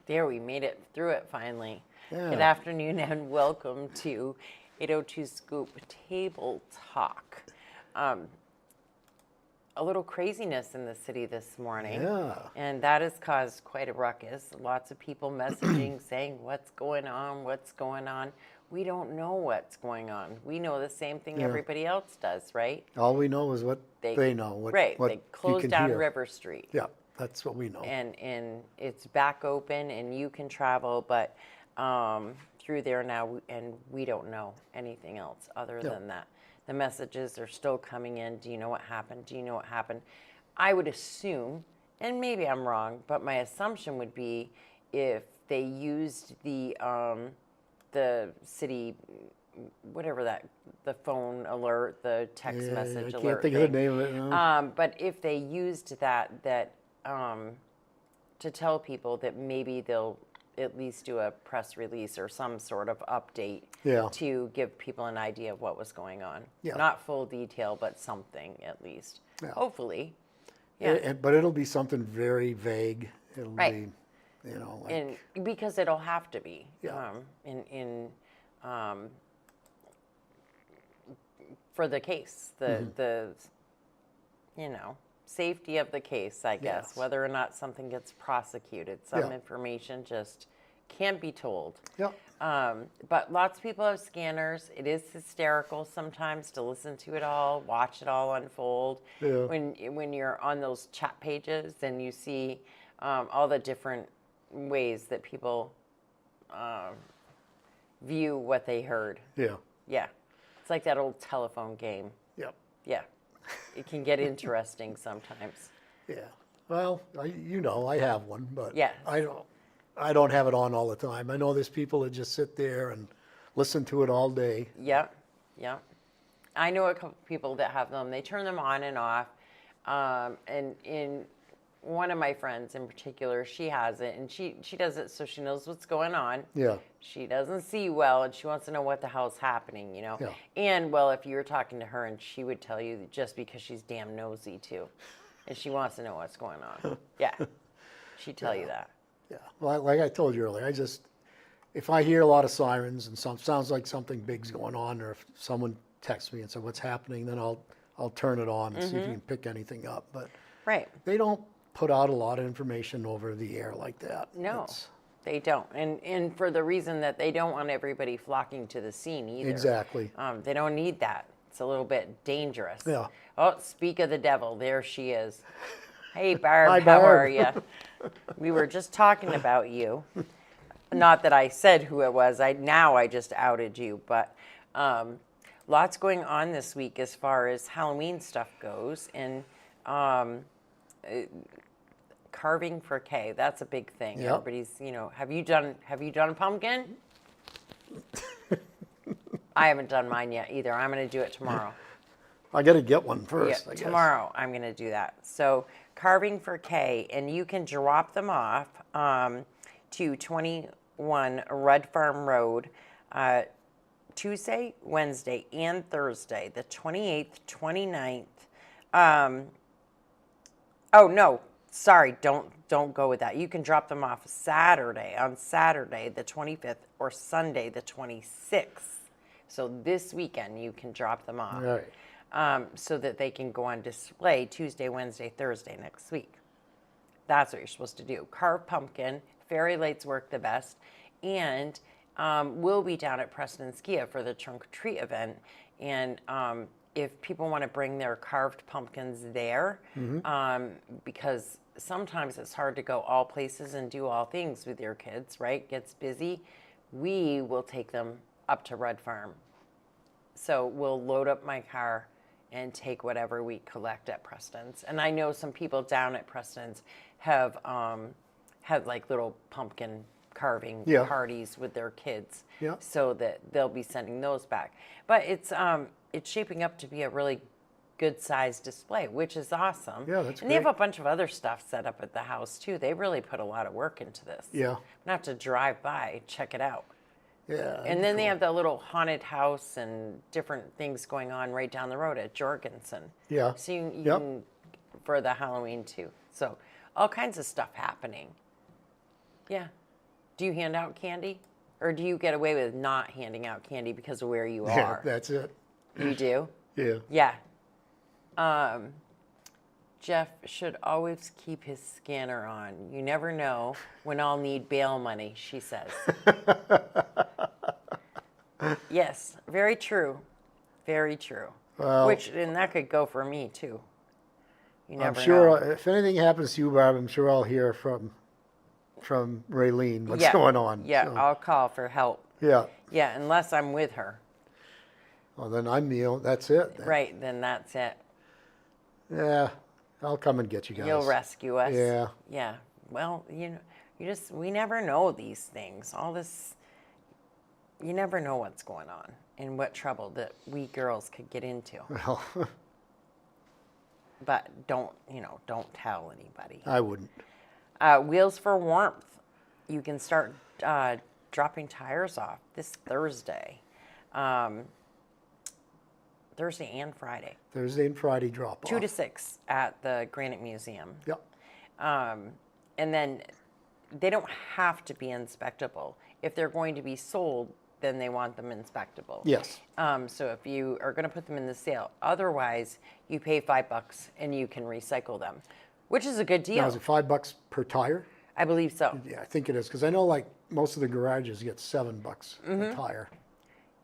There, we made it through it finally. Yeah. Good afternoon and welcome to 802 Scoop Table Talk. A little craziness in the city this morning. Yeah. And that has caused quite a ruckus. Lots of people messaging saying, what's going on? What's going on? We don't know what's going on. We know the same thing everybody else does, right? All we know is what they know. What they you closed can down hear. River Street. Yeah, that's what we know. And it's back open and you can travel, but through there now, and we don't know anything else other than that. The messages are still coming in. Do you know what happened? Do you know what happened? I would assume, and maybe I'm wrong, but my assumption would be if they used the city, whatever the phone alert, the text message alert. I can't think of the name of it now. But if they used that to tell people that maybe they'll at least do a press release or some sort of update to give people an idea of what was going on. Yeah. Not full detail, but something at least. Yeah. Um, But it'll be something very vague. It'll be, like... And because it'll have to be. Yeah. For the case, the safety of the case, I guess, Yes. whether or not something gets prosecuted. Some information just can't be told. Yep. But lots of people have scanners. It is hysterical sometimes to listen to it all, watch it all unfold. Yeah. When you're on those chat pages and you see all the different ways that people view what they heard. Yeah. Yeah. It's like that old telephone game. Yep. Yeah. It can get interesting sometimes. Yeah. Well, I have one, but Yes. I don't have it on all the time. I know there's people that just sit there and listen to it all day. Yep. Yep. I know a couple people that have them. They turn them on and off. And in one of my friends in particular, she has it, and she does it so she knows what's going on. Yeah. She doesn't see well, and she wants to know what the hell's happening, Yeah. And, well, if you were talking to her, and she would tell you just because she's damn nosy, too. And she wants to know what's going on. Yeah. She'd tell you that. Yeah. Well, like I told you earlier, if I hear a lot of sirens and sounds like something big's going on, or if someone texts me and says what's happening, then I'll turn it on and see if you can pick anything up. But Right. they don't put out a lot of information over the air like that. No, they don't. And for the reason that they don't want everybody flocking to the scene either. Exactly. They don't need that. It's a little bit dangerous. Yeah. Oh, speak of the devil. There she is. Hey, Barb. Hi, How Barb. are you? We were just talking about you. Not that I said who it was. I just outed you. But lots going on this week as far as Halloween stuff goes. And carving for K, that's a big thing. Yep. Everybody's, have you done a pumpkin? I haven't done mine yet either. I'm going to do it tomorrow. I got to get one first. Yeah, I guess. tomorrow I'm going to do that. So carving for K, and you can drop them off to 21 Red Farm Road Tuesday, Wednesday, and Thursday, the 28th, 29th. Oh, no, sorry, don't go with that. You can drop them off on Saturday, the 25th, or Sunday, the 26th. So this weekend you can drop them off. Right. So that they can go on display Tuesday, Wednesday, Thursday next week. That's what you're supposed to do. Carve pumpkin, fairy lights work the best, and we'll be down at Preston and Skia for the trunk or treat event. And if people want to bring their carved pumpkins there, because sometimes it's hard to go all places and do all things with your kids, right? Gets busy. We will take them up to Red Farm. So we'll load up my car and take whatever we collect at Preston's. And I know some people down at Preston's have had like little pumpkin carving parties with their kids, so that they'll be sending those back. But it's shaping up to be a really good sized display, which is awesome. Yeah, that's And they have great. a bunch of other stuff set up at the house too. They really put a lot of work into this. Yeah. I'm gonna have to drive by, check it out. Yeah. And then they have the little haunted house and different things going on right down the road at Jorgensen. Yeah. So you can, for the Halloween too. So all kinds of stuff happening. Yeah. Do you hand out candy? Or do you get away with not handing out candy because of where you Yeah, are? that's it. You do? Yeah. Yeah. Jeff should always keep his scanner on. You never know when I'll need bail money, she says. Yes, very true. Very true. Well, And that could go for me too. You I'm never sure know. if anything happens to you, Barb, I'm sure I'll hear from Raylene what's Yeah, going on. Yeah, So, I'll call for help. yeah. Yeah, unless I'm with her. Well, then that's it. Then. Right, then that's it. Yeah. I'll come and get you guys. You'll rescue us. Yeah. Yeah. Well, we never know these things. You never know what's going on and what trouble that we girls could get into. Well, But don't tell anybody. I wouldn't. Wheels for Warmth. You can start dropping tires off this Thursday. Thursday and Friday. Thursday and Friday drop off. 2 to 6 at the Granite Museum. Yep. And then they don't have to be inspectable. If they're going to be sold, then they want them inspectable. Yes. So if you are going to put them in the sale, otherwise you pay $5 and you can recycle them, which is a good deal. Now, is it $5 per tire? I believe so. Yeah, I think it is because I know like most of the garages get $7 Mm-hmm. a tire.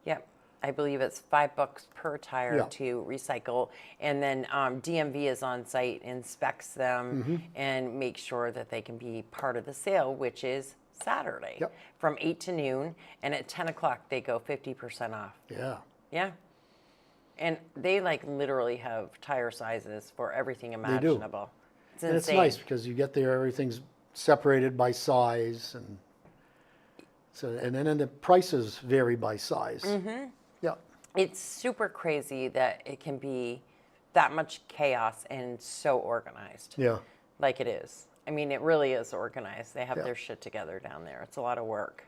Yep. I believe it's $5 per tire Yeah. to recycle. And then DMV is on site, inspects them, Mm-hmm. and makes sure that they can be part of the sale, which is Saturday Yep. from 8 to noon. And at 10 o'clock, they go 50% off. Yeah. Yeah. And they literally have tire sizes for everything do. imaginable. It's And it's insane. nice because you get there, everything's separated by size, and then the prices vary by size. Mm-hmm. Yeah. It's super crazy that it can be that much chaos and so organized. Yeah. Like it is. I mean, it really is organized. They have Yeah. their shit together down there. It's a lot of work.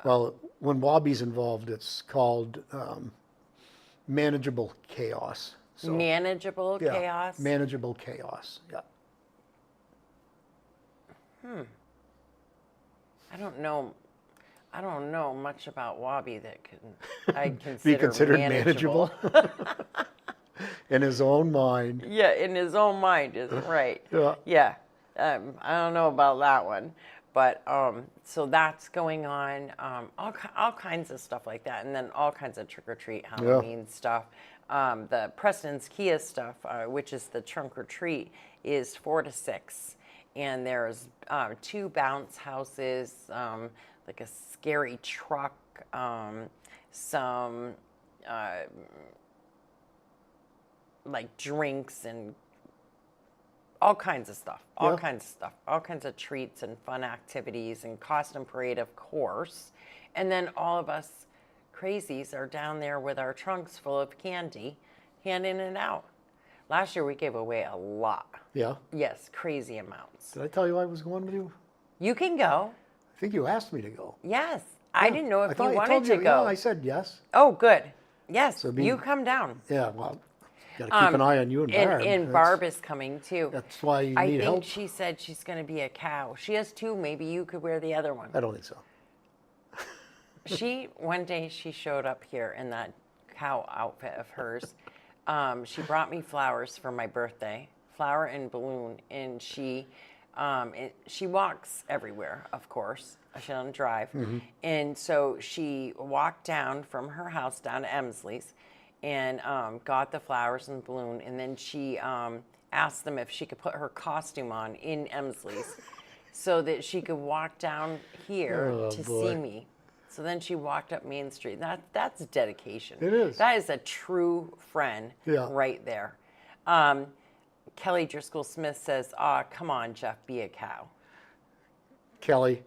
Well, when Wabi's involved, it's called manageable chaos. So, Manageable yeah, chaos. Manageable chaos. Yeah. I don't know much about Wabi that I'd Be consider considered manageable. In his own mind. Yeah, in his own mind is right. Yeah. Yeah. I don't know about that one, but so that's going on. All kinds of stuff like that, and then all kinds of trick or treat Halloween stuff. The Preston's Kia stuff, which is the trunk or treat, is 4 to 6, and there's 2 bounce houses, like a scary truck, some like drinks and all kinds of stuff, all kinds of treats and fun activities and costume parade, of course. And then all of us crazies are down there with our trunks full of candy, handing it out. Last year we gave away a lot. Yeah. Yes, crazy amounts. Did I tell you I was going with you? You can go. I think you asked me to go. Yes. I didn't know I if you thought I wanted told to you, go. Yeah, I said yes. Oh, good. Yes, So you come down. Yeah, well, got to keep an eye on you and Barb. And Barb is coming too. That's why you I need think help. she said she's going to be a cow. She has 2. Maybe you could wear the other one. I don't think so. One day she showed up here in that cow outfit of hers. She brought me flowers for my birthday, flower and balloon, and she walks everywhere, of course. She doesn't drive. Mm-hmm. And so she walked down from her house down to Emsley's and got the flowers and balloon, and then she asked them if she could put her costume on in Emsley's so that she could walk down here to see me. So then she walked up Main Street. That's dedication. It is. That is a true friend right there. Kelly Driscoll Smith says, come on, Jeff, be a cow. Kelly,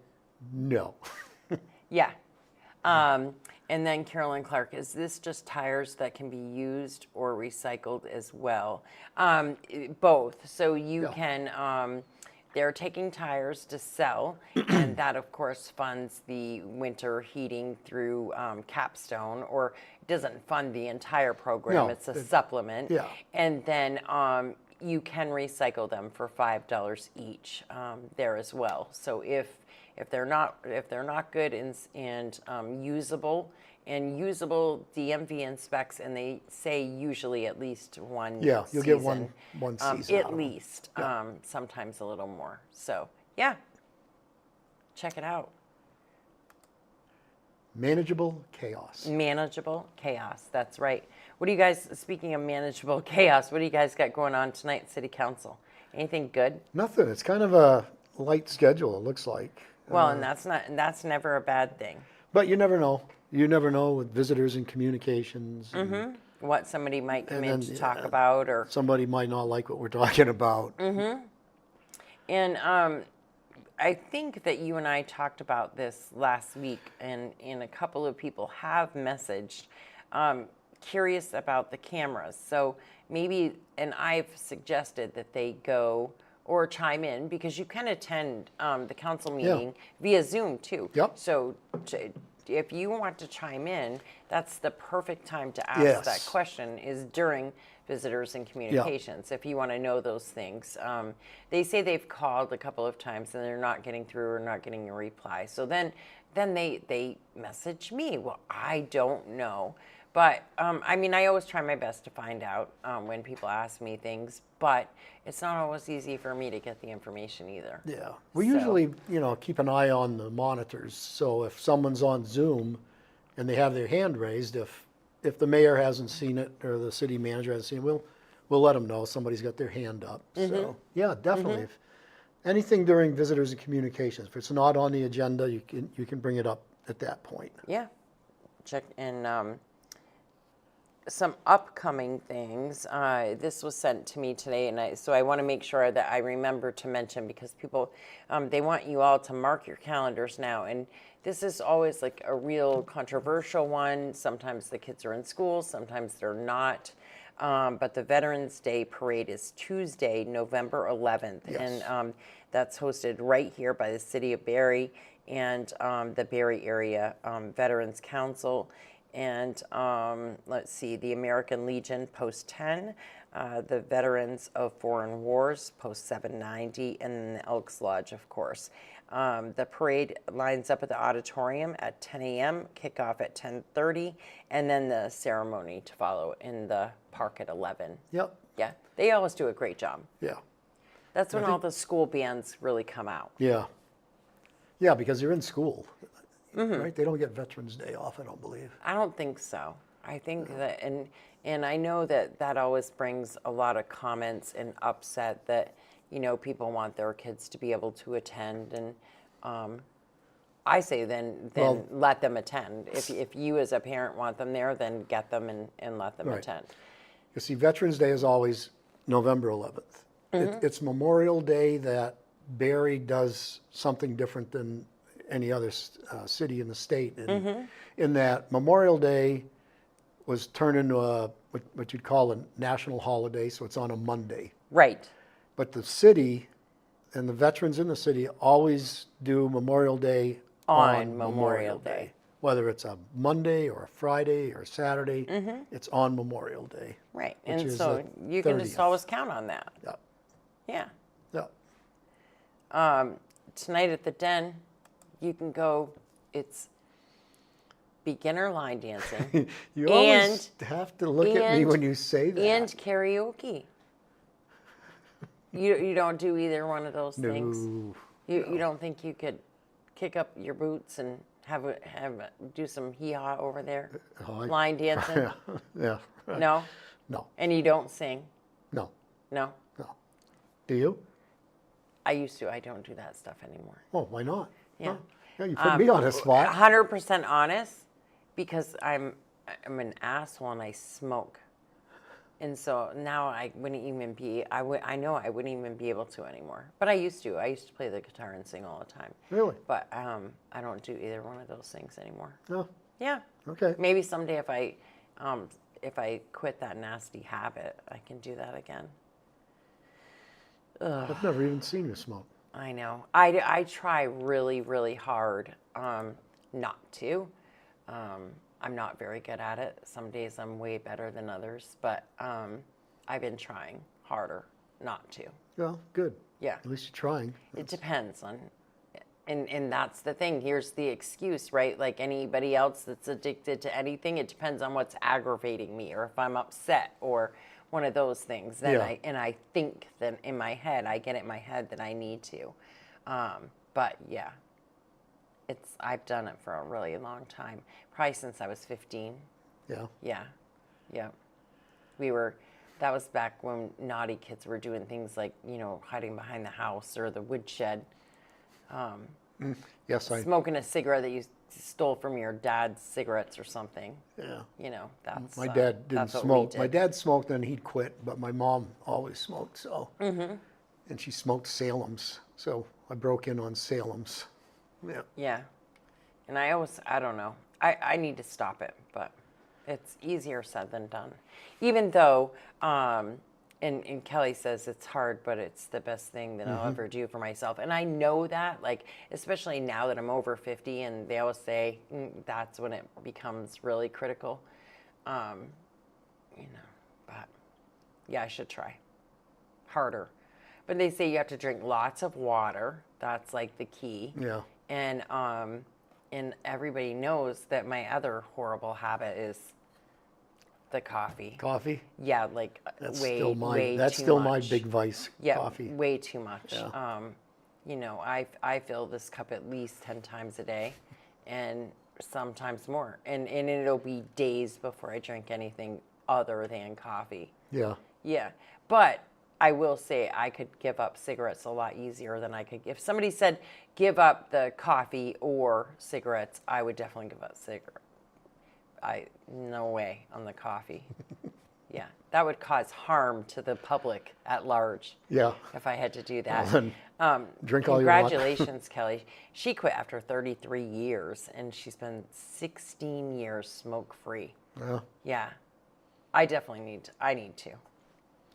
no. Yeah. And then Carolyn Clark, is this just tires that can be used or recycled as well? Both. So you can, they're taking tires to sell, and that, of course, funds the winter heating through Capstone, or it doesn't fund the entire program. No, It's a supplement. yeah. And then you can recycle them for $5 each there as well. So if If they're not good and usable DMV inspects, and they say usually at least one Yeah, you'll get season, one season out at of 'em. least, Yeah. sometimes a little more. So yeah, check it out. Manageable chaos. Manageable chaos. That's right. What do you guys? Speaking of manageable chaos, what do you guys got going on tonight, City Council? Anything good? Nothing. It's kind of a light schedule, it looks like. Well, and that's never a bad thing. But you never know. You never know with visitors and communications. And What somebody might come in then, to talk about, or somebody might not like what we're talking about. and I think that you and I talked about this last week, and a couple of people have messaged curious about the cameras. So maybe, and I've suggested that they go or chime in, because you can attend the council meeting via Zoom too. Yep. So if you want to chime in, that's the perfect time to ask Yes. that question, is during visitors and communications, if you want to know those things. They say they've called a couple of times and they're not getting through or not getting a reply. So then they message me. Well, I don't know. But I mean, I always try my best to find out when people ask me things, but it's not always easy for me to get the information either. Yeah. We So- usually, keep an eye on the monitors. So if someone's on Zoom and they have their hand raised, if the mayor hasn't seen it or the city manager hasn't seen it, we'll let them know somebody's got their hand up. So yeah, definitely. If anything during visitors and communications, if it's not on the agenda, you can bring it up at that point. Yeah. Check and some upcoming things. This was sent to me today, and so I want to make sure that I remember to mention, because people, they want you all to mark your calendars now. And this is always like a real controversial one. Sometimes the kids are in school, sometimes they're not. But the Veterans Day Parade is Tuesday, November 11th. Yes. And that's hosted right here by the City of Barrie and the Barrie Area Veterans Council. And let's see, the American Legion, Post 10, the Veterans of Foreign Wars, Post 790, and then the Elks Lodge, of course. The parade lines up at the auditorium at 10 a.m., kickoff at 10:30, and then the ceremony to follow in the park at 11. Yep. Yeah, they always do a great job. Yeah. That's when all the school bands really come out. Yeah. Yeah, because they're in school, right? They don't get Veterans Day off, I don't believe. I don't think so. I think that, and I know that always brings a lot of comments and upset that, people want their kids to be able to attend, and I say then Well- let them attend. If you as a parent want them there, then get them and let them Right. attend. You see, Veterans Day is always November 11th. It's Memorial Day that Barrie does something different than any other city in the state, in that Memorial Day was turned into what you'd call a national holiday, so it's on a Monday. Right. But the city and the veterans in the city always do Memorial Day On Memorial Day. Whether it's a Monday or a Friday or a Saturday, it's on Memorial Day. Right. Which And is so the you can just 30th. always count on that. Yeah, Yeah. yeah. Tonight at the Den, you can go. It's beginner line dancing. You always have to look at me when you say that. And karaoke. You don't do either one of those things. No. You don't think you could kick up your boots and do some hee-haw over there? Oh, Line dancing? Yeah. No? No. And you don't sing? No. No? No. Do you? I used to. I don't do that stuff anymore. Oh, why not? Yeah. Yeah, you put me on a spot. 100% honest, because I'm an asshole and I smoke. And so now I wouldn't even be, I know I wouldn't even be able to anymore. But I used to. I used to play the guitar and sing all the time. Really? But I don't do either one of those things anymore. No. Yeah. Okay. Maybe someday if I quit that nasty habit, I can do that again. I've never even seen you smoke. I know. I try really, really hard not to. I'm not very good at it. Some days I'm way better than others, but I've been trying harder not to. Well, good. Yeah. At least you're trying. It depends on And that's the thing. Here's the excuse, right? Like anybody else that's addicted to anything, it depends on what's aggravating me, or if I'm upset, or one of those things. Then Yeah. I think that in my head, I get it in my head that I need to. But yeah, I've done it for a really long time, probably since I was 15. Yeah. Yeah, yeah. That was back when naughty kids were doing things like, hiding behind the house or the woodshed. Yes, Smoking a cigarette that you stole from your dad's cigarettes or something. yeah. That's My dad didn't that's what we smoke. did. My dad smoked and he'd quit, but my mom always smoked. So, and she smoked Salem's. So I broke in on Salem's. Yeah. Yeah, and I don't know. I need to stop it, but it's easier said than done. Even though, and Kelly says it's hard, but it's the best thing that I'll ever do for myself. And I know that, like, especially now that I'm over 50, and they always say that's when it becomes really critical. But yeah, I should try harder. But they say you have to drink lots of water. That's like the key. Yeah. And everybody knows that my other horrible habit is the coffee. Coffee? Yeah, like That's way still my way that's too still much. my big vice. Yeah, Coffee. way too much. Yeah. I fill this cup at least 10 times a day, and sometimes more. And it'll be days before I drink anything other than coffee. Yeah. Yeah, but I will say I could give up cigarettes a lot easier than I could. If somebody said give up the coffee or cigarettes, I would definitely give up cigarettes. No way on the coffee. Yeah, that would cause harm to the public at large. Yeah. If I had to do that. Well, drink all you want. Congratulations, Kelly. She quit after 33 years, and she's been 16 years smoke-free. Yeah. Yeah, I need to.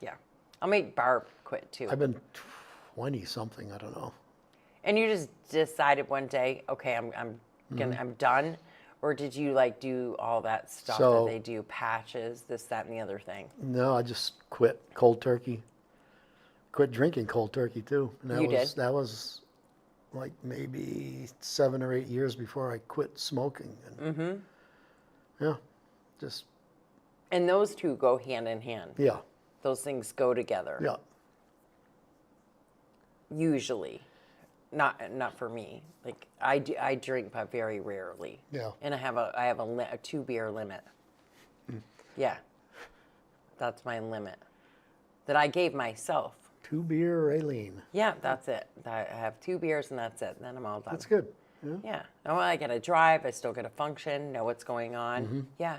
Yeah, I'll make Barb quit too. I've been 20 something. I don't know. And you just decided one day, okay, I'm done, or did you like do all that stuff So- that they do, patches, this, that, and the other thing? No, I just quit cold turkey. Quit drinking cold turkey too. And You did? That was like maybe 7 or 8 years before I quit smoking. And yeah, just And those two go hand in hand. yeah, Those things go together. yeah. Usually, not for me. Like I drink, but very rarely. Yeah. And I have a 2 beer limit. Yeah, that's my limit that I gave myself. 2 beer Raylene. Yeah, that's it. I have 2 beers and that's it. Then I'm all done. That's good. Yeah. Yeah. Oh, I got to drive. I still got to function. Know what's going on. Yeah.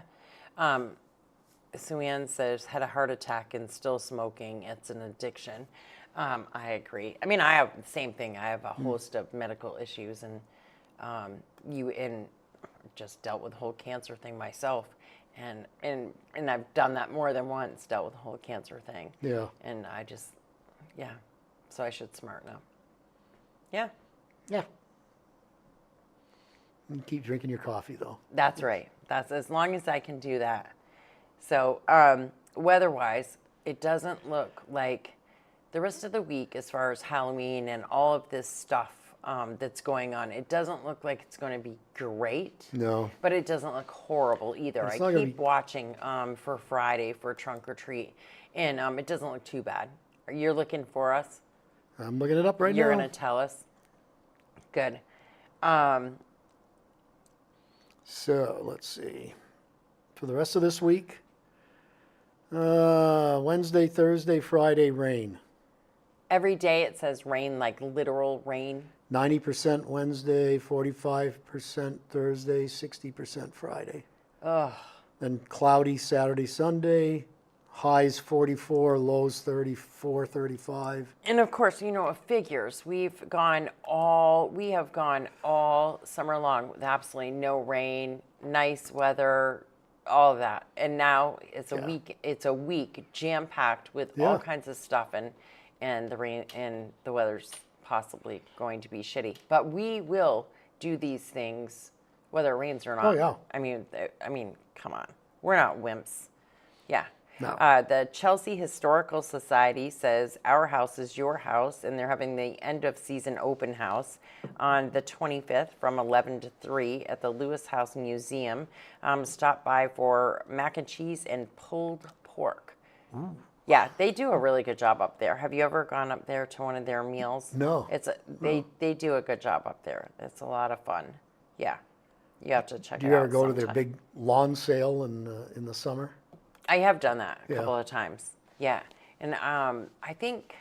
Sue Ann says had a heart attack and still smoking. It's an addiction. I agree. I mean, I have the same thing. I have a host of medical issues, and just dealt with the whole cancer thing myself, and I've done that more than once. Dealt with the whole cancer thing. Yeah. And I just, yeah. So I should smarten up. Yeah. Yeah. And keep drinking your coffee though. That's right. That's as long as I can do that. So weather-wise, it doesn't look like the rest of the week, as far as Halloween and all of this stuff that's going on, it doesn't look like it's going to be great. No. But it doesn't look horrible either. It's I not gonna keep be- watching for Friday for trunk or treat, and it doesn't look too bad. You're looking for us? I'm looking it up right You're now. going to tell us? Good. So let's see. For the rest of this week, Wednesday, Thursday, Friday, rain. Every day it says rain, like literal rain. 90% Wednesday, 45% Thursday, 60% Friday. Ugh. Then cloudy Saturday, Sunday, highs 44, lows 34, 35. And of course, it figures. We have gone all summer long with absolutely no rain, nice weather, all of that. And now it's a week jam-packed with all Yeah. kinds of stuff, and the rain and the weather's possibly going to be shitty. But we will do these things whether it rains or not. Oh, yeah. I mean, come on. We're not wimps. Yeah. No. The Chelsea Historical Society says our house is your house, and they're having the end of season open house on the 25th from 11 to 3 at the Lewis House Museum. Stop by for mac and cheese and pulled pork. Yeah, they do a really good job up there. Have you ever gone up there to one of their meals? No. They do a good job up there. It's a lot of fun. Yeah, you have to check it out. Do you ever go to sometime. their big lawn sale in the summer? I have done that a Yeah. couple of times. Yeah, and I think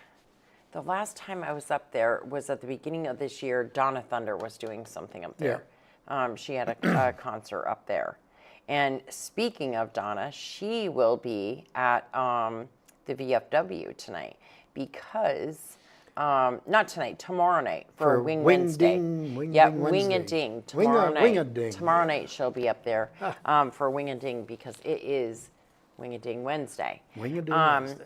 the last time I was up there was at the beginning of this year. Donna Thunder was doing something up there. She had a concert up there. And speaking of Donna, she will be at the VFW tonight because, not tonight, tomorrow night for Wing Wednesday. Wing a Ding tomorrow night. Wing a Ding. Tomorrow night she'll be up there for Wing a Ding because it is Wing a Ding Wednesday. Wing a Ding Wednesday.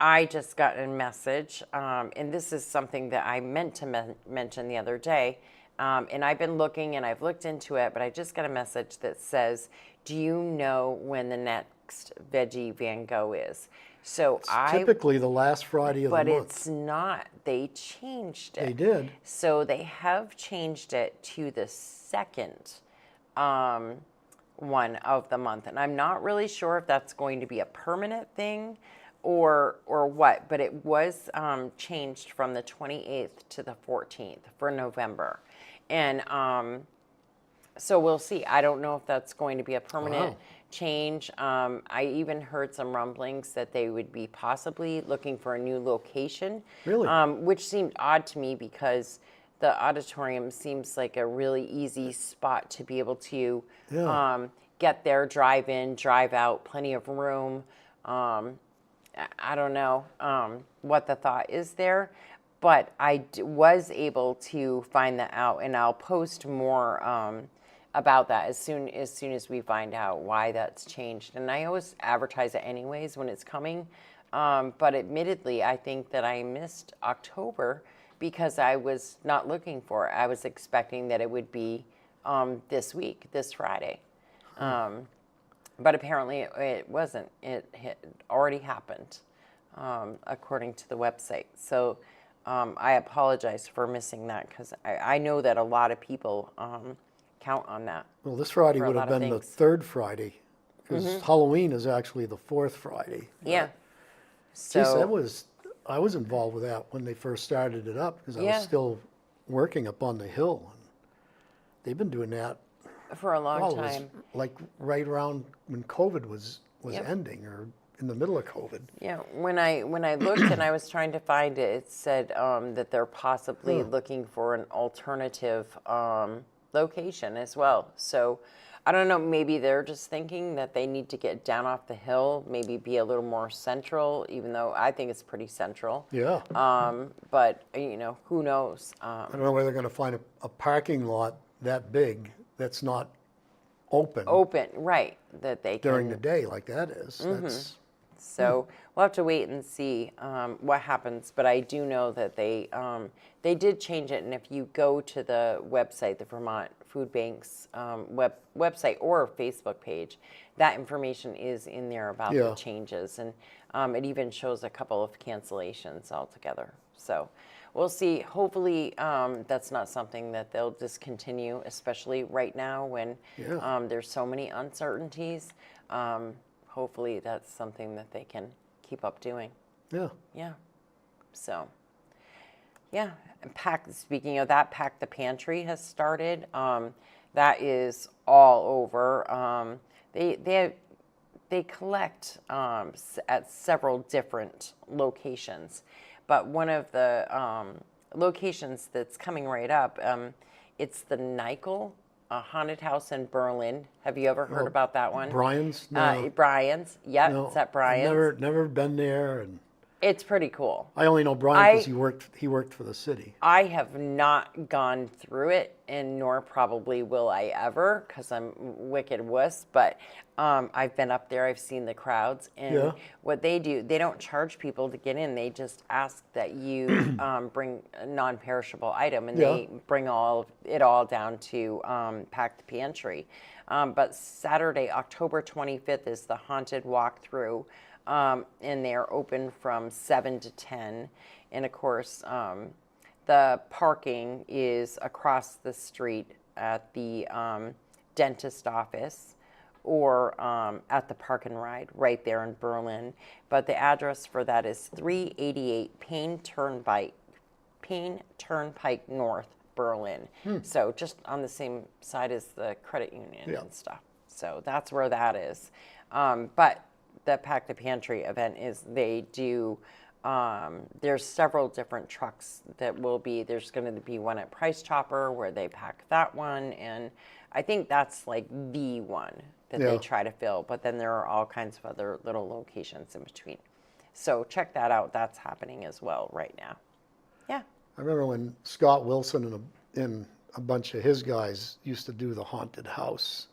I just got a message, and this is something that I meant to mention the other day, and I've been looking and I've looked into it, but I just got a message that says, do you know when the next Veggie Van Gogh is? So Typically the last Friday of the month. But it's not. They changed it. They did. So they have changed it to the second one of the month, and I'm not really sure if that's going to be a permanent thing or what, but it was changed from the 28th to the 14th for November, and so we'll see. I don't know if that's going to be a permanent change. I even heard some rumblings that they would be possibly looking for a new location, Really? Which seemed odd to me because the auditorium seems like a really easy spot to be able to get there, drive in, drive out, plenty of room. I don't know what the thought is there, but I was able to find that out, and I'll post more about that as soon as we find out why that's changed. And I always advertise it anyways when it's coming, but admittedly, I think that I missed October because I was not looking for it. I was expecting that it would be this week, this Friday. But apparently it wasn't. It had already happened, according to the website. So I apologize for missing that because I know that a lot of people count on that. Well, this Friday for a would have lot of been the things. third Friday because Halloween is actually the fourth Friday. Yeah. Geez, So I was involved with that when they first started it up because I Yeah. was still working up on the hill. And they've been doing that for a long it was time. like right around when COVID was Yep. ending or in the middle of COVID. Yeah, when I looked and I was trying to find it, it said that they're possibly looking for an alternative location as well. So I don't know, maybe they're just thinking that they need to get down off the hill, maybe be a little more central, even though I think it's pretty central. Yeah. But who knows? I don't know whether they're going to find a parking lot that big that's not open Open, right? That they can. during the day like that is. That's So we'll have to wait and see what happens. But I do know that they did change it. And if you go to the website, the Vermont Food Bank's website or Facebook page, that information is in there about Yeah. the changes. And it even shows a couple of cancellations altogether. So we'll see. Hopefully that's not something that they'll discontinue, especially right now when there's so many uncertainties. Hopefully that's something that they can keep up doing. yeah. Yeah. So, yeah. And speaking of that, Pack the Pantry has started. That is all over. They collect at several different locations, but one of the locations that's coming right up, it's the Nickel, a haunted house in Berlin. Have you ever heard about that one? Brian's? No. Brian's. Yep, No, it's at Brian's. Never been there, and It's pretty cool. I only know Brian because he worked for the city. I have not gone through it, and nor probably will I ever, because I'm wicked wuss. But I've been up there. I've seen the crowds, and what they do, they don't charge people to get in. They just ask that you bring a non-perishable item, and they bring it all down to Pack the Pantry. But Saturday, October 25th, is the haunted walkthrough. and they're open from 7 to 10. And of course, the parking is across the street at the dentist office, or at the Park and Ride right there in Berlin. But the address for that is 388 Payne Turnpike North, Berlin. So just on the same side as the credit union and stuff. So that's where that is. But the Pack the Pantry event is, they do, there's several different trucks that will be, there's going to be one at Price Chopper where they pack that one. And I think that's like the one that they try to fill. But then there are all kinds of other little locations in between. So check that out. That's happening as well right now. Yeah. I remember when Scott Wilson and a bunch of his guys used to do the haunted house.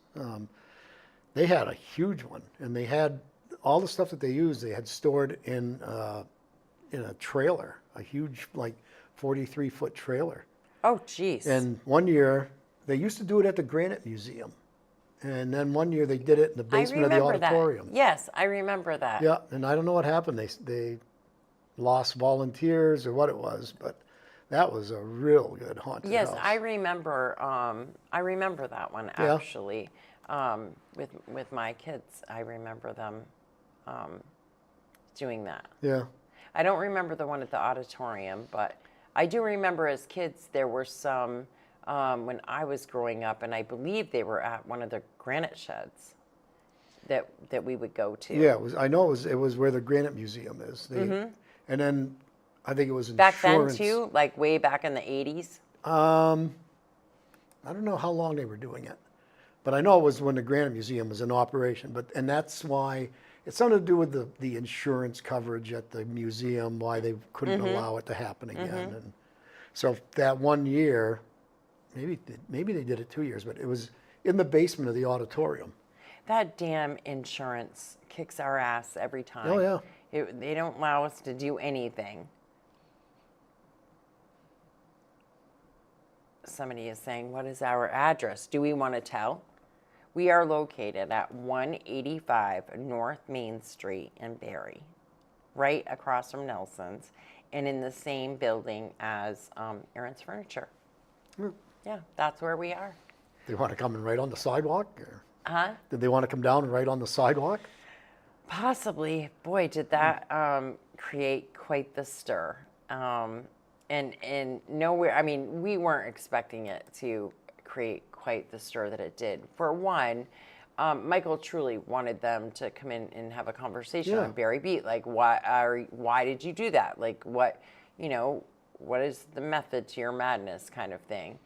They had a huge one, and they had all the stuff that they used. They had stored in a trailer, a huge, like 43-foot trailer. Oh, geez. And one year they used to do it at the Granite Museum, and then one year they did it in the basement of the auditorium. That. Yes, I remember that. Yeah, and I don't know what happened. They lost volunteers or what it was, but that was a real good haunted house. Yes, I remember that one actually. With my kids, I remember them doing that. Yeah. I don't remember the one at the auditorium, but I do remember as kids there were some when I was growing up, and I believe they were at one of the granite sheds that we would go to. Yeah, it was. I know it was where the Granite Museum is. And then I think it was back insurance. then too, like way back in the 80s. I don't know how long they were doing it, but I know it was when the Granite Museum was in operation. And that's why it's something to do with the insurance coverage at the museum, why they couldn't allow it to happen again. And so that one year, maybe they did it 2 years, but it was in the basement of the auditorium. That damn insurance kicks our ass every time. Oh yeah. They don't allow us to do anything. Somebody is saying, what is our address? Do we want to tell? We are located at 185 North Main Street in Barrie, right across from Nelson's, and in the same building as Aaron's Furniture. Yeah, that's where we are. They want to come in right on the sidewalk? Or Huh? did they want to come down right on the sidewalk? Possibly. Boy, did that create quite the stir. And nowhere, I mean, we weren't expecting it to create quite the stir that it did. For one, Michael truly wanted them to come in and have a conversation on Barrie Beat. Like, why did you do that? Like, what is the method to your madness kind of thing?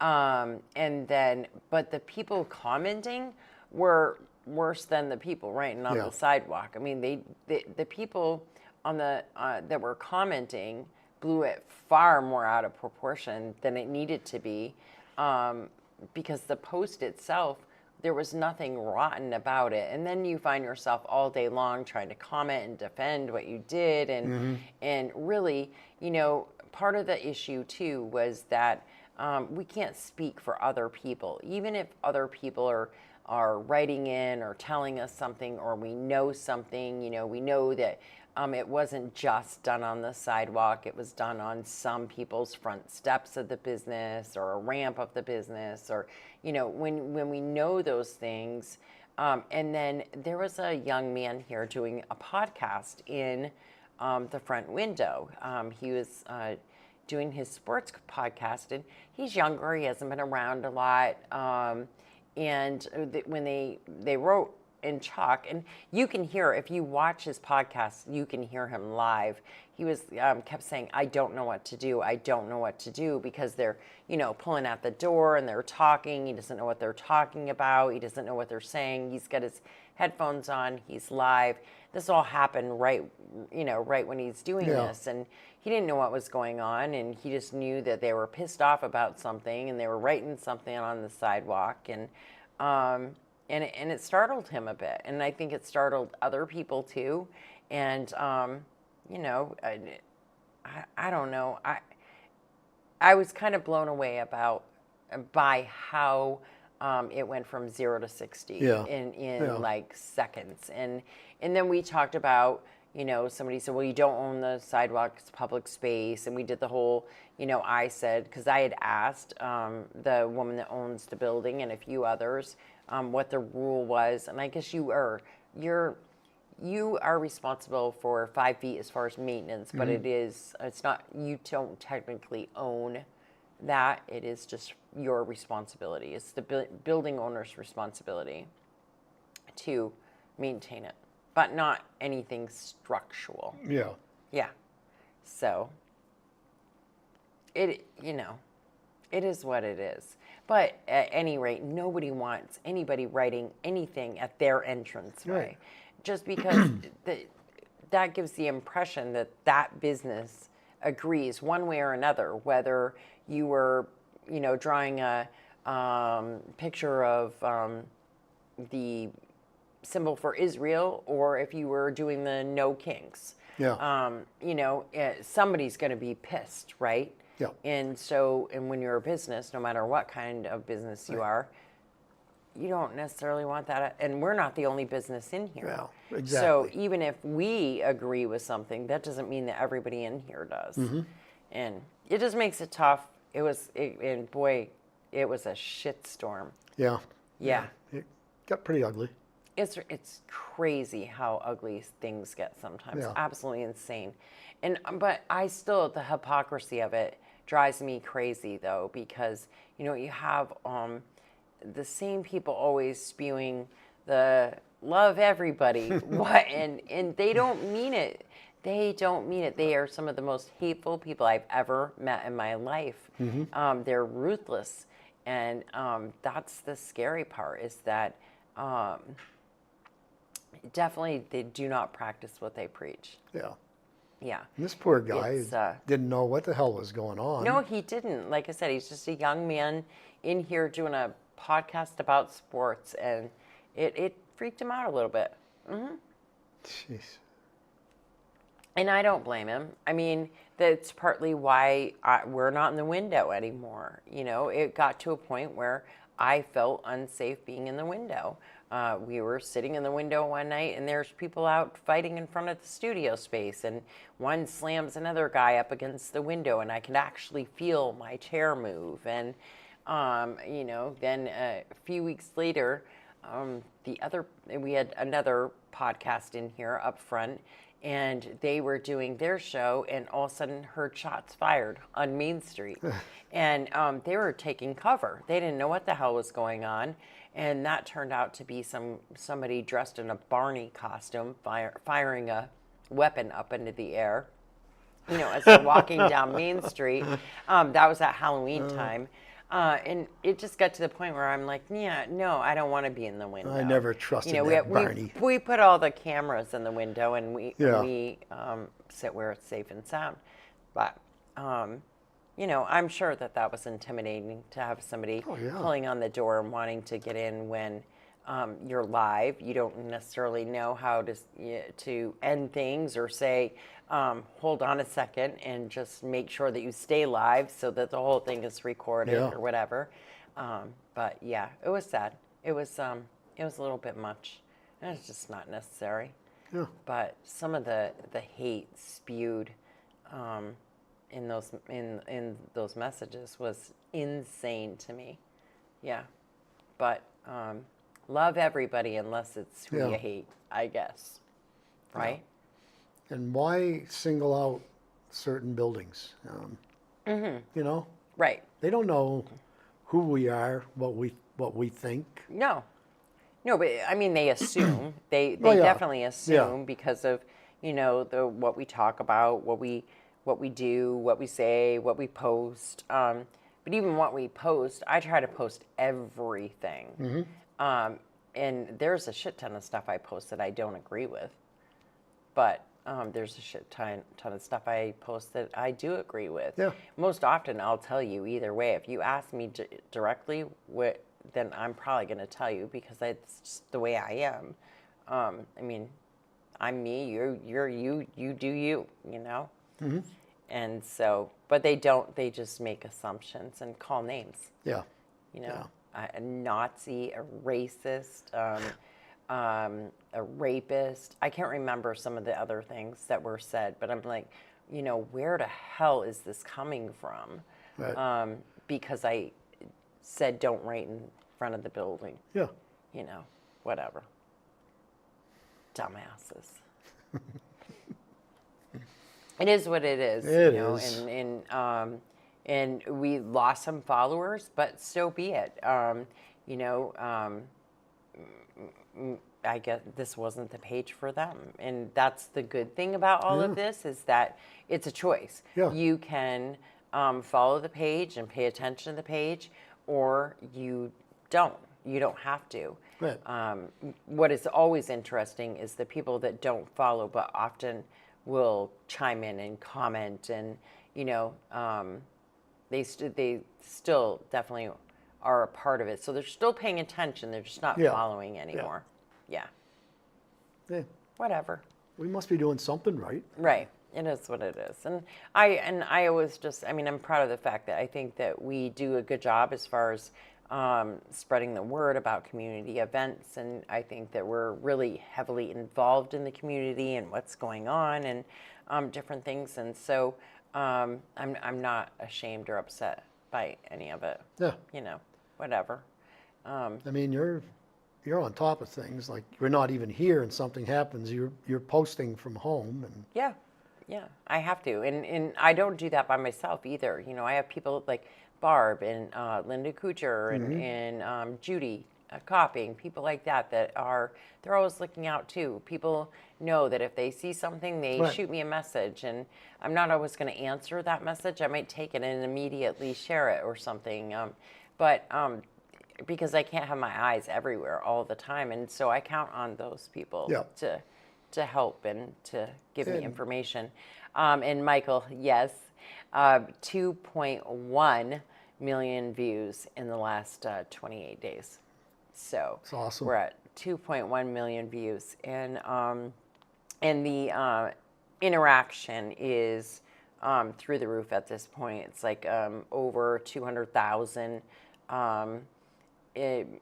And then, but the people commenting were worse than the people writing on the sidewalk. I mean, the people on the that were commenting blew it far more out of proportion than it needed to be, because the post itself, there was nothing rotten about it. And then you find yourself all day long trying to comment and defend what you did, and really, part of the issue too was that we can't speak for other people, even if other people are writing in or telling us something, or we know something. We know that it wasn't just done on the sidewalk. It was done on some people's front steps of the business, or a ramp of the business, or when we know those things. And then there was a young man here doing a podcast in the front window. He was doing his sports podcast, and he's younger. He hasn't been around a lot. And when they wrote in chalk, and you can hear, if you watch his podcast, you can hear him live. He was kept saying, I don't know what to do. I don't know what to do, because they're, pulling out the door and they're talking. He doesn't know what they're talking about. He doesn't know what they're saying. He's got his headphones on. He's live. This all happened right when he's doing this. And he didn't know what was going on. And he just knew that they were pissed off about something, and they were writing something on the sidewalk. And it startled him a bit. And I think it startled other people too. And, I don't know. I was kind of blown away by how it went from 0 to 60 Yeah. in like seconds. And then we talked about, somebody said, well, you don't own the sidewalk, it's public space. And we did the whole, I said, because I had asked the woman that owns the building and a few others what the rule was. And I guess you are responsible for 5 feet as far as maintenance, but it's not, you don't technically own that. It is just your responsibility. It's the building owner's responsibility to maintain it, but not anything structural. Yeah. Yeah. So it is what it is. But at any rate, nobody wants anybody writing anything at their entranceway. Right. Just because that gives the impression that that business agrees one way or another, whether you were, drawing a picture of the symbol for Israel, or if you were doing the no kings. Yeah. Somebody's going to be pissed, right? Yeah. And when you're a business, no matter what kind of business you are, you don't necessarily want that. And we're not the only business in here. Yeah, exactly. So even if we agree with something, that doesn't mean that everybody in here does. And it just makes it tough. It was a shitstorm. Yeah. Yeah. It got pretty ugly. It's crazy how ugly things get sometimes. Yeah. Absolutely insane. But I still, the hypocrisy of it drives me crazy though, because you have the same people always spewing the love everybody and they don't mean it. They don't mean it. They are some of the most hateful people I've ever met in my life. They're ruthless, and that's the scary part, is that definitely they do not practice what they preach. Yeah. Yeah. And this poor guy didn't know what the hell was going on. No, he didn't. Like I said, he's just a young man in here doing a podcast about sports, and it freaked him out a little bit. Jeez. And I don't blame him. I mean, that's partly why we're not in the window anymore. It got to a point where I felt unsafe being in the window. We were sitting in the window one night, and there's people out fighting in front of the studio space, and one slams another guy up against the window, and I can actually feel my chair move. And then a few weeks later, we had another podcast in here up front, and they were doing their show, and all of a sudden heard shots fired on Main Street. And they were taking cover. They didn't know what the hell was going on. And that turned out to be somebody dressed in a Barney costume firing a weapon up into the air, as they're walking down Main Street. That was at Halloween time. And it just got to the point where I'm like, yeah, no, I don't want to be in the window. I never trusted that Barney. We put all the cameras in the window, and we sit where it's safe and sound. But, I'm sure that was intimidating to have somebody pulling on the door and wanting to get in when you're live. You don't necessarily know how to end things or say, hold on a second and just make sure that you stay live so that the whole thing is recorded or whatever. But yeah, it was sad. It was a little bit much. And it's just not necessary. Yeah. But some of the hate spewed in those messages was insane to me. Yeah. But love everybody unless it's who you hate, I guess. Right? Yeah. And why single out certain buildings? Right. They don't know who we are, what we think. No, but I mean, they assume. They definitely assume because of what we talk about, what we do, what we say, what we post. But even what we post, I try to post everything. And there's a shit ton of stuff I post that I don't agree with. But there's a shit ton of stuff I post that I do agree with. Yeah. Most often, I'll tell you either way. If you ask me directly, then I'm probably going to tell you because that's just the way I am. I mean, I'm me, you're you, you do you, And so, but they don't. They just make assumptions and call names. Yeah. Yeah. a Nazi, a racist, a rapist. I can't remember some of the other things that were said, but I'm like, where the hell is this coming from? Right. Because I said don't write in front of the building. Yeah. Whatever. Dumbasses. It is what it is. It is. And we lost some followers, but so be it. I guess this wasn't the page for them. And that's the good thing about all of this is that it's a choice. Yeah. You can follow the page and pay attention to the page, or you don't. You don't have to. Right. What is always interesting is the people that don't follow but often will chime in and comment, and they still definitely are a part of it. So they're still paying attention. They're just not following anymore. Yeah. Whatever. We must be doing something right. Right. It is what it is. And I always I'm proud of the fact that I think that we do a good job as far as spreading the word about community events, and I think that we're really heavily involved in the community and what's going on and different things. And so I'm not ashamed or upset by any of it. Yeah. Whatever. You're on top of things. Like, you're not even here and something happens, you're posting from home. And Yeah, I have to. And I don't do that by myself either. I have people like Barb and Linda Kuchar and Judy Copping, people like that they're always looking out too. People know that if they see something, they shoot me a message, and I'm not always going to answer that message. I might take it and immediately share it or something. But because I can't have my eyes everywhere all the time, and so I count on those people to help and to give me information. And Michael, yes, 2.1 million views in the last 28 days. So it's awesome. We're at 2.1 million views, and the interaction is through the roof at this point. It's like over 200,000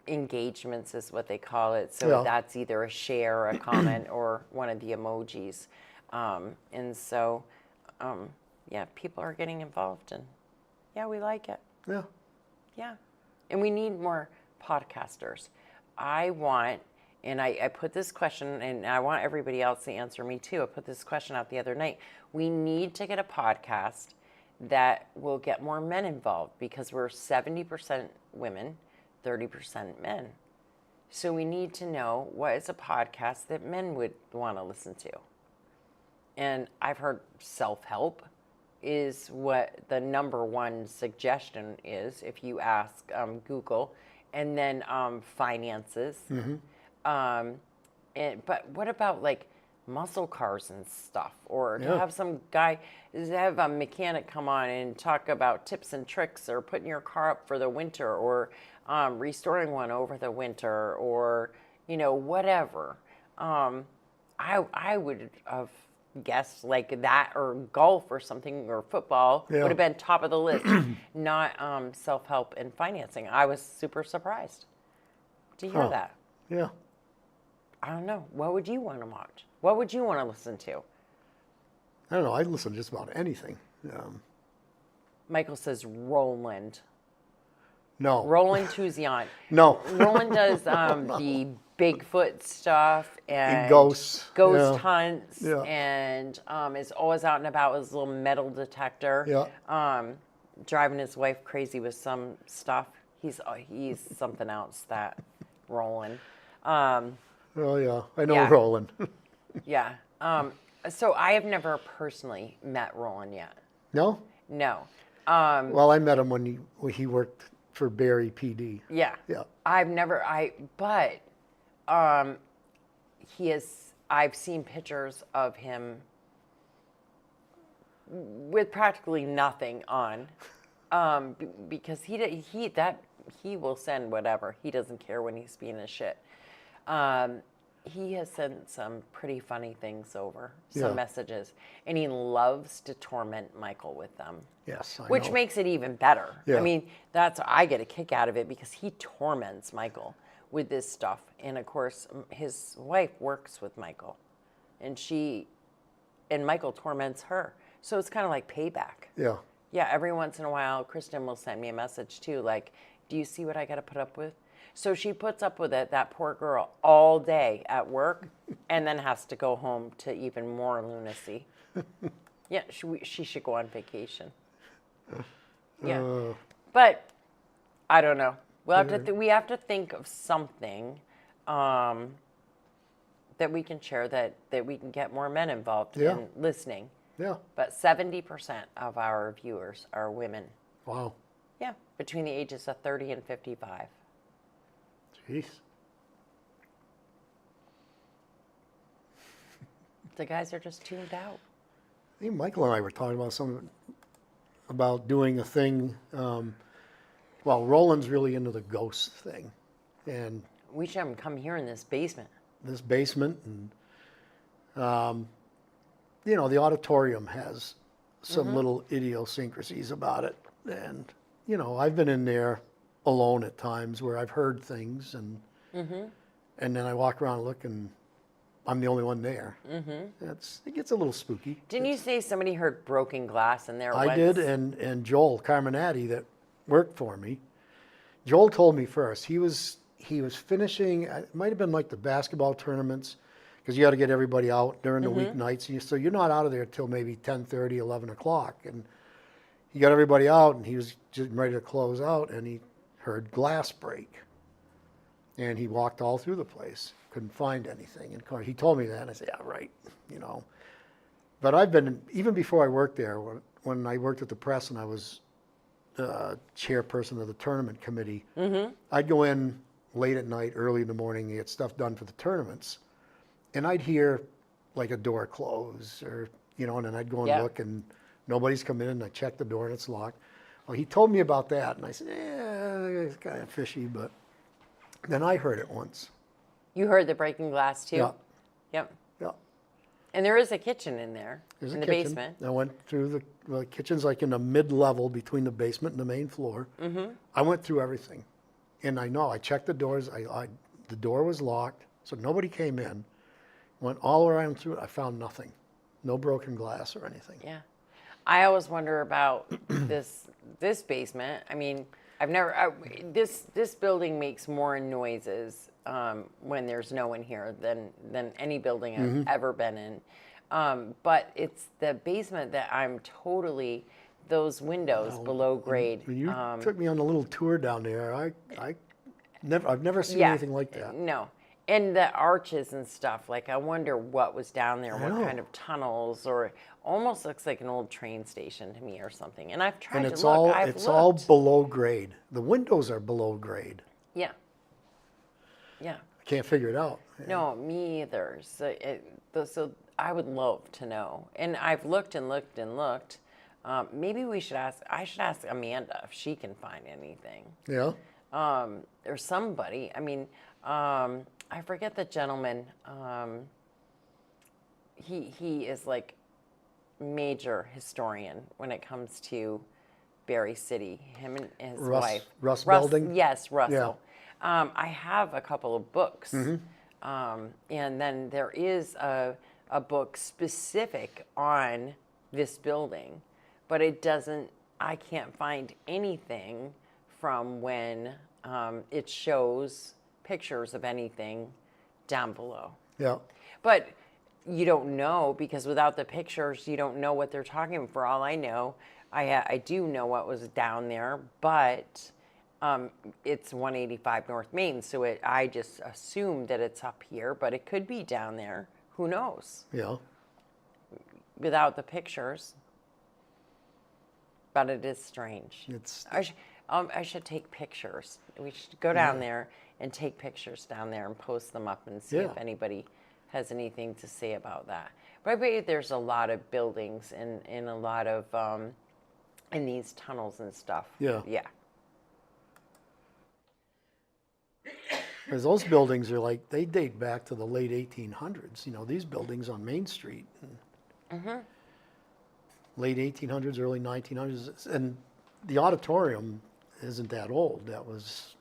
engagements is what they call it. So that's either a share, a comment, or one of the emojis. And so, people are getting involved, and we like it. Yeah. Yeah. And we need more podcasters. I want, and I put this question, and I want everybody else to answer me too. I put this question out the other night. We need to get a podcast that will get more men involved, because we're 70% women, 30% men. So we need to know what is a podcast that men would want to listen to. And I've heard self-help is what the number one suggestion is if you ask Google, and then finances. But what about like muscle cars and stuff, or to have some guy, have a mechanic come on and talk about tips and tricks, or putting your car up for the winter, or restoring one over the winter, or whatever. I would have guessed like that, or golf or something, or football would have been top of the list, not self-help and financing. I was super surprised to hear that. Yeah. I don't know. What would you want to watch? What would you want to listen to? I don't know. I listen to just about anything. Michael says Roland. No. Roland Tuzion. No. Roland does the Bigfoot stuff and ghosts. Hunts, and is always out and about with his little metal detector. Driving his wife crazy with some stuff. He's something else, that Roland. Oh yeah, I know Roland. So I have never personally met Roland yet. No. No. Well, I met him when he worked for Barrie PD. Yeah. But I've seen pictures of him with practically nothing on, because he will send whatever. He doesn't care when he's being a shit. He has sent some pretty funny things over, Yeah. some messages, and he loves to torment Michael with them. Yes, I Which know. makes it even better. Yeah. I mean, I get a kick out of it because he torments Michael with this stuff. And of course, his wife works with Michael, and Michael torments her. So it's kind of like payback. Yeah. Yeah, every once in a while, Kristen will send me a message too, like, do you see what I got to put up with? So she puts up with it, that poor girl, all day at work, and then has to go home to even more lunacy. Yeah, she should go on vacation. Yeah, but I don't know. We'll have we have to think of something that we can share that we can get more men involved Yeah. in listening. Yeah. But 70% of our viewers are women. Wow. Yeah, between the ages of 30 and 55. Jeez. The guys are just tuned out. I think Michael and I were talking about doing a thing. Well, Roland's really into the ghost thing, and We should have them come here in this basement. this basement, and you know, the auditorium has some little idiosyncrasies about it, and you know, I've been in there alone at times where I've heard things, and and then I walk around and look, and I'm the only one there. It gets a little spooky. Didn't you say somebody heard broken glass in there I once? did, and Joel Carminati that worked for me. Joel told me first. He was finishing. It might have been like the basketball tournaments, because you got to get everybody out during the weeknights. So you're not out of there till maybe 10:30, 11 o'clock, and he got everybody out, and he was just ready to close out, and he heard glass break, and he walked all through the place, couldn't find anything, and he told me that, and I said, yeah, right, you know. But I've been, even before I worked there, when I worked at the Preston, I was chairperson of the tournament committee. I'd go in late at night, early in the morning, to get stuff done for the tournaments, and I'd hear like a door close, or you know, and then I'd go and look, and nobody's come in, and I check the door, and it's locked. Well, he told me about that, and I said, yeah, it's kind of fishy, but then I heard it once. You heard the breaking glass too? Yeah. Yep. Yeah. And there is a kitchen in there, There's in a the kitchen. basement. I went through the kitchen's like in the mid-level between the basement and the main floor. I went through everything, and I checked the doors. The door was locked, so nobody came in. Went all around through it. I found nothing, no broken glass or anything. Yeah. I always wonder about this basement. I mean, this building makes more noises when there's no one here than any building I've ever been in. But it's the basement that I'm totally, those windows below grade. When you took me on a little tour down there, I've never seen anything like that. No. And the arches and stuff, like I wonder what was down there, what kind of tunnels, or almost looks like an old train station to me or something. And I've tried And to it's look. all I've it's all looked. below grade. The windows are below grade. Yeah. Yeah. I can't figure it out. No, me either. So I would love to know. And I've looked and looked and looked. Maybe I should ask Amanda if she can find anything. Yeah. Or somebody. I mean, I forget the gentleman. He is like major historian when it comes to Berry City. Him and his wife. Russ Belding? Yes, Russell. I have a couple of books. And then there is a book specific on this building, but I can't find anything from when it shows pictures of anything down below. Yeah. But you don't know, because without the pictures, you don't know what they're talking about. For all I know, I do know what was down there, but it's 185 North Main, so I just assumed that it's up here, but it could be down there. Who knows? Yeah. Without the pictures. But it is strange. I should take pictures. We should go down there and take pictures down there and post them up and see if anybody has anything to say about that. But I bet you there's a lot of buildings in a lot of in these tunnels and stuff. Yeah. Yeah. Because those buildings are like, they date back to the late 1800s. You know, these buildings on Main Street. Late 1800s, early 1900s. And the auditorium isn't that old. That was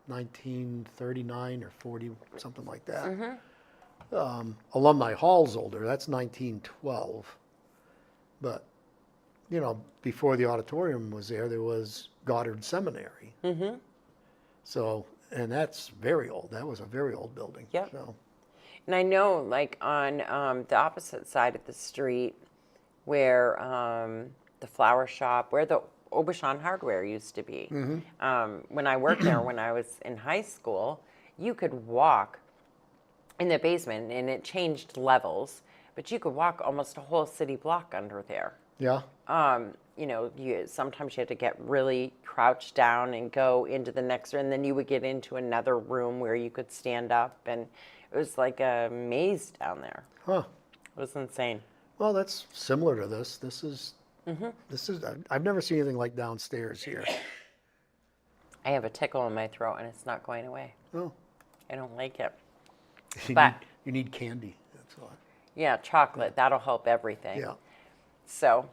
1939 or 40, something like that. Alumni Hall's older. That's 1912. But, you know, before the auditorium was there was Goddard Seminary. So, and that's very old. That was a very old building. Yep. So, And I know, like, on the opposite side of the street where the flower shop, where the Aubuchon Hardware used to be, when I worked there when I was in high school, you could walk in the basement, and it changed levels, but you could walk almost a whole city block under there. yeah. You know, sometimes you had to get really crouched down and go into the next room, and then you would get into another room where you could stand up, and it was like a maze down there. Huh. It was insane. Well, that's similar to this. This is, I've never seen anything like downstairs here. I have a tickle in my throat, and it's not going away. Oh, I don't like it. you, But- you need candy. That's all. Yeah, chocolate, that'll help everything. Yeah. So,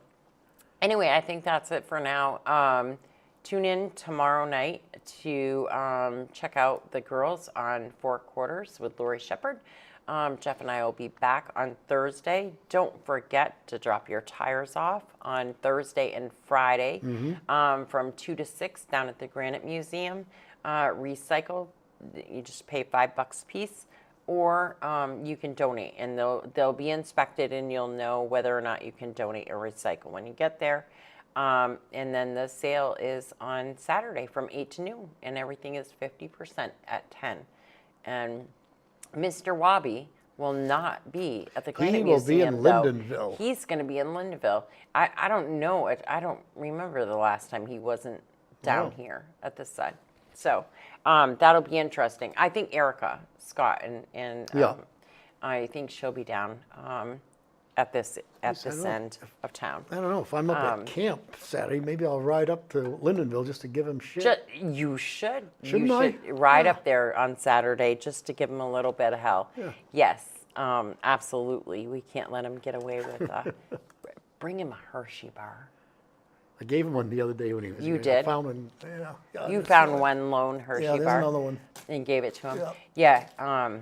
anyway, I think that's it for now. Tune in tomorrow night to check out the girls on Four Quarters with Lori Shepard. Jeff and I will be back on Thursday. Don't forget to drop your tires off on Thursday and Friday from 2 to 6 down at the Granite Museum. Recycle, you just pay $5 a piece. Or you can donate, and they'll be inspected, and you'll know whether or not you can donate or recycle when you get there. And then the sale is on Saturday from 8 to noon, and everything is 50% at 10. And Mr. Wabi will not be at the Granite He will be Museum, in though. Lyndonville. He's going to be in Lyndonville. I don't know. I don't remember the last time he wasn't down here at this side. So that'll be interesting. I think Erica Scott and Yeah. I think she'll be down at this I don't know. end of town. I don't know. If I'm up at camp Saturday, maybe I'll ride up to Lyndonville just to give him shit. You should. Shouldn't you I? should ride Yeah. up there on Saturday just to give him a little bit of hell. Yeah. Yes, absolutely. We can't let him get away with. Bring him a Hershey bar. I gave him one the other day when he was You here. did? I found one. Yeah. You it's, found one lone Hershey Yeah, there's bar another one. and gave it to him. Yeah. Yeah.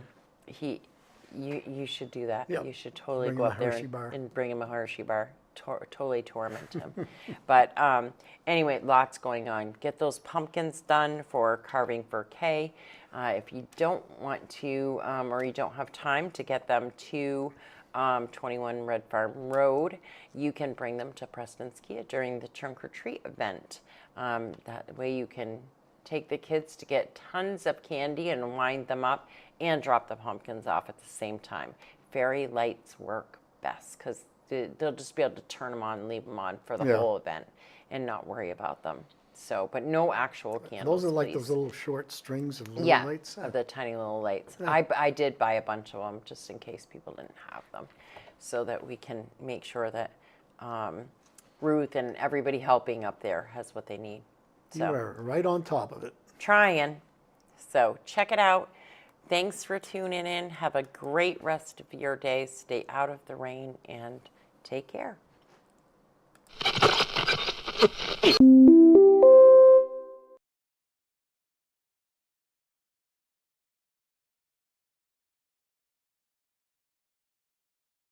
You should do that. Yeah. You should totally Bring go him a up there Hershey bar. and bring him a Hershey bar. Totally torment him. But anyway, lots going on. Get those pumpkins done for Karving for Kay. If you don't want to, or you don't have time to get them to 21 Red Farm Road, you can bring them to Preston's Kia during the trunk or treat event. That way you can take the kids to get tons of candy and wind them up and drop the pumpkins off at the same time. Fairy lights work best because they'll just be able to turn them on and leave them on for the Yeah. whole event and not worry about them. So, but no actual candles, Those are like please. those little short strings of little Yeah, lights. of the tiny little lights. Yeah. I did buy a bunch of them just in case people didn't have them, so that we can make sure that Ruth and everybody helping up there has what they need. You So are right on top of it. trying. So check it out. Thanks for tuning in. Have a great rest of your day. Stay out of the rain and take care.